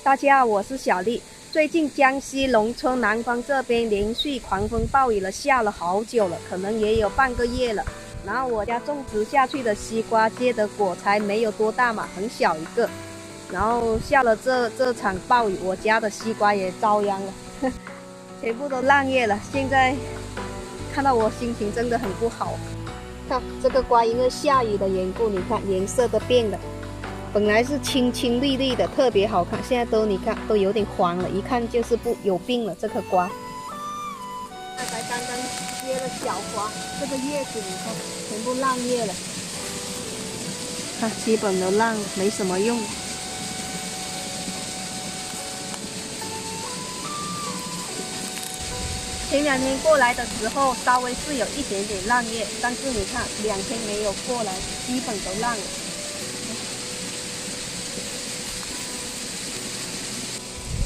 大家好，我是小丽。最近江西农村南方这边连续狂风暴雨了，下了好久了，可能也有半个月了。然后我家种植下去的西瓜结的果才没有多大嘛，很小一个。然后下了这场暴雨，我家的西瓜也遭殃了，全部都烂叶了。现在看到我心情真的很不好。看这个瓜，因为下雨的缘故，你看颜色都变了。本来是青青绿绿的，特别好看，现在都你看都有点黄了，一看就是有病了。这颗瓜，才刚刚结了小花，这个叶子你看全部烂叶了，看基本都烂了，没什么用。前2天过来的时候，稍微是有一点点烂叶，但是你看2天没有过来，基本都烂了。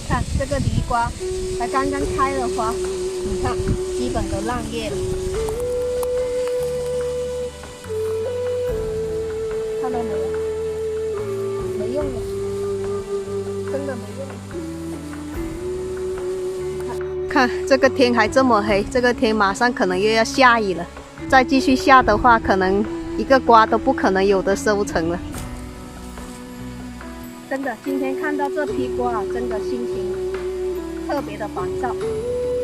看这个梨瓜，才刚刚开了花，你看基本都烂叶了，看到没有？没用了，真的没用了。看这个天还这么黑，这个天马上可能又要下雨了，再继续下的话，可能一个瓜都不可能有的收成了。真的，今天看到这批瓜，真的心情特别的烦躁，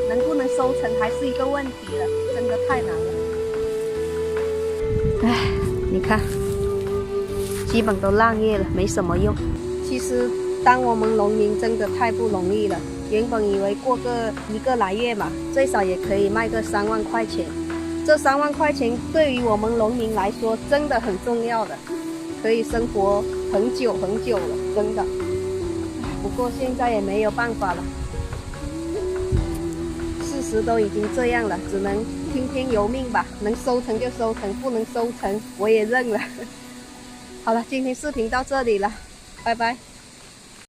能不能收成还是一个问题了，真的太难了。唉，你看，基本都烂叶了，没什么用。其实，当我们农民真的太不容易了。原本以为过个1个来月嘛，最少也可以卖个3万块钱。这3万块钱对于我们农民来说，真的很重要的。可以生活很久很久了，真的。不过现在也没有办法了，事实都已经这样了，只能听天由命吧。能收成就收成，不能收成我也认了。好了，今天视频到这里了，拜拜。